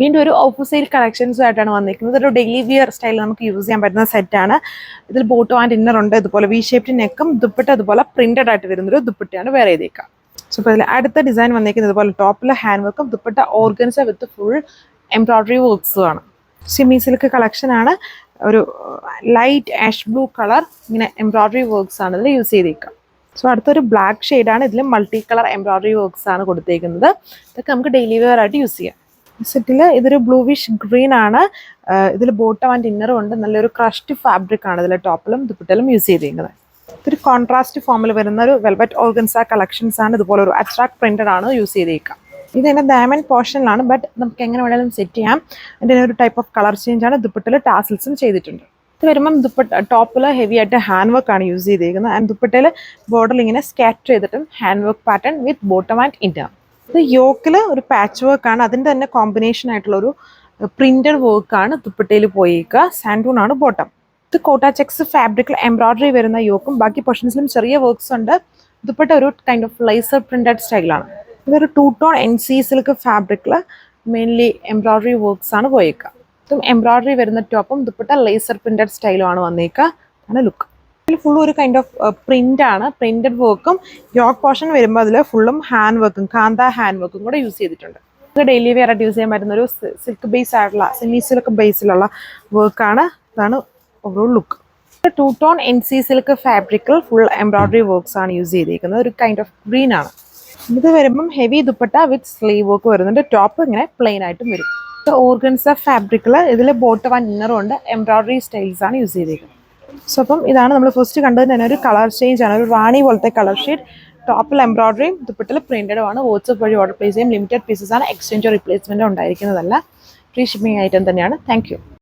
വീണ്ടും ഒരു ഓപ്പോസൈൽ കളക്ഷൻസും ആയിട്ടാണ് വന്നിരിക്കുന്നത്. ഒരു ഡെയിലി വിയർ സ്റ്റൈൽ നമുക്ക് യൂസ് ചെയ്യാൻ പറ്റുന്ന സെറ്റാണ്. ഇതിൽ ബോട്ടം ആൻഡ് ഇന്നർ ഉണ്ട്. ഇതുപോലെ വി ഷേപ്ഡ് നെക്കും ദുപ്പട്ട അതുപോലെ പ്രിന്റഡ് ആയിട്ട് വരുന്നൊരു ദുപ്പട്ടയാണ് വേറെ ചെയ്തേക്കാം. സോ ഇപ്പോൾ ഇതിൽ അടുത്ത ഡിസൈൻ വന്നിരിക്കുന്നത് ഇതുപോലെ ടോപ്പിൽ ഹാൻഡ് വർക്കും dupatta organza with full embroidery വർക്ക്സും ആണ്. സെമി സിൽക്ക് കളക്ഷൻ ആണ്. ഒരു ലൈറ്റ് ആഷ് ബ്ലൂ കളർ ഇങ്ങനെ എംബ്രോയിഡറി വർക്ക്സ് ആണ് ഇതിൽ യൂസ് ചെയ്തേക്കാം. സോ അടുത്തൊരു ബ്ലാക്ക് ഷെയ്ഡാണ്. ഇതിൽ മൾട്ടി കളർ എംബ്രോയിഡറി വർക്ക്സ് ആണ് കൊടുത്തേക്കുന്നത്. ഇതൊക്കെ നമുക്ക് ഡെയിലി വെയർ ആയിട്ട് യൂസ് ചെയ്യാം. സെറ്റിൽ ഇതൊരു ബ്ലൂവിഷ് ഗ്രീൻ ആണ്. ഇതിൽ ബോട്ടം ആൻഡ് ഇന്നറും ഉണ്ട്. നല്ലൊരു ക്രഷ്ഡ് ഫാബ്രിക് ആണ് ഇതിൽ ടോപ്പിലും ദുപ്പട്ടയിലും യൂസ് ചെയ്തിരിക്കുന്നത്. ഇതൊരു കോൺട്രാസ്റ്റ് ഫോമിൽ വരുന്ന ഒരു വെൽവെറ്റ് ഓർഗൻസ കളക്ഷൻസ് ആണ്. ഇതുപോലെ ഒരു അട്രാക്ട് പ്രിന്റഡ് ആണ് യൂസ് ചെയ്തേക്കാം. ഇത് തന്നെ ഡയമണ്ട് പോർഷനിലാണ്, ബട്ട് നമുക്ക് എങ്ങനെ വേണമെങ്കിലും സെറ്റ് ചെയ്യാം. ഇതിന് ഒരു ടൈപ്പ് ഓഫ് കളർ ചേഞ്ച് ആണ്. ദുപ്പട്ടയിൽ ടാസിൽസും ചെയ്തിട്ടുണ്ട്. ഇത് വരുമ്പം ദുപ്പട്ട ടോപ്പിൽ ഹെവി ആയിട്ട് ഹാൻഡ് വർക്ക് ആണ് യൂസ് ചെയ്തിരിക്കുന്നത്. ആൻഡ് ദുപ്പട്ടയിൽ ബോർഡറിൽ ഇങ്ങനെ സ്കാറ്റർ ചെയ്തിട്ടും hand work pattern with bottom and inner. ഇത് യോക്കിൽ ഒരു പാച്ച് വർക്കാണ്. അതിൻ്റെ തന്നെ കോമ്പിനേഷൻ ആയിട്ടുള്ളൊരു പ്രിന്റഡ് വർക്കാണ് ദുപ്പട്ടയിൽ പോയേക്കുക. സാൻഡൂൺ ആണ് ബോട്ടം. ഇത് കോട്ട ചെക്സ് ഫാബ്രിക്കിൽ എംബ്രോയിഡറി വരുന്ന യോക്കും ബാക്കി പോർഷൻസിലും ചെറിയ വർക്ക്സ് ഉണ്ട്. ദുപ്പട്ട ഒരു കൈൻഡ് ഓഫ് ലേസർ പ്രിന്റഡ് സ്റ്റൈലാണ്. ഇതൊരു 2 ടോൺ NC സിൽക്ക് ഫാബ്രിക്കിൽ മെയിൻലി എംബ്രോയിഡറി വർക്ക്സ് ആണ് പോയേക്കുക. ഇതും എംബ്രോയിഡറി വരുന്ന ടോപ്പും ദുപ്പട്ട ലേസർ പ്രിന്റഡ് സ്റ്റൈലും ആണ് വന്നേക്കുക. ആണ് ലുക്ക്. ഇതിൽ ഫുൾ ഒരു കൈൻഡ് ഓഫ് പ്രിന്റ് ആണ്. പ്രിന്റഡ് വർക്കും യോക്ക് പോർഷൻ വരുമ്പോൾ അതിൽ ഫുള്ളും ഹാൻഡ് വർക്കും കാന്ത ഹാൻഡ് വർക്കും കൂടെ യൂസ് ചെയ്തിട്ടുണ്ട്. ഇത് ഡെയിലി വെയർ ആയിട്ട് യൂസ് ചെയ്യാൻ പറ്റുന്ന ഒരു സിൽക്ക് ബേസ് ആയിട്ടുള്ള സെമി സിൽക്ക് ബേസിലുള്ള വർക്കാണ്. ഇതാണ് overall look. 2 tone NC silk ഫാബ്രിക്കിൽ ഫുൾ എംബ്രോയിഡറി വർക്ക്സ് ആണ് യൂസ് ചെയ്തിരിക്കുന്നത്. ഒരു കൈൻഡ് ഓഫ് ഗ്രീൻ ആണ്. ഇത് വരുമ്പം heavy dupatta with sleeve work വരുന്നുണ്ട്. ടോപ്പ് ഇങ്ങനെ പ്ലെയിൻ ആയിട്ടും വരും. ഓർഗൻസ ഫാബ്രിക്കിൽ ഇതിൽ ബോട്ടം ആൻഡ് ഇന്നറും ഉണ്ട്. എംബ്രോയിഡറി സ്റ്റൈൽസ് ആണ് യൂസ് ചെയ്തിരിക്കുന്നത്. സോ അപ്പം ഇതാണ് നമ്മൾ ഫസ്റ്റ് കണ്ടത് തന്നെ ഒരു കളർ ചേഞ്ച് ആണ്. ഒരു റാണി പോലത്തെ കളർ ഷെയ്ഡ്. ടോപ്പിൽ എംബ്രോയിഡറിയും ദുപ്പട്ടയിൽ പ്രിന്റഡും ആണ്. വാട്സ്ആപ്പ് വഴി ഓർഡർ പ്ലേസ് ചെയ്യും. ലിമിറ്റഡ് പീസസ് ആണ്. എക്സ്ചേഞ്ചോ റീപ്ലേസ്മെന്റോ ഉണ്ടായിരിക്കുന്നതല്ല. ഫ്രീ ഷിപ്പിംഗ് ഐറ്റം തന്നെയാണ്. Thank you.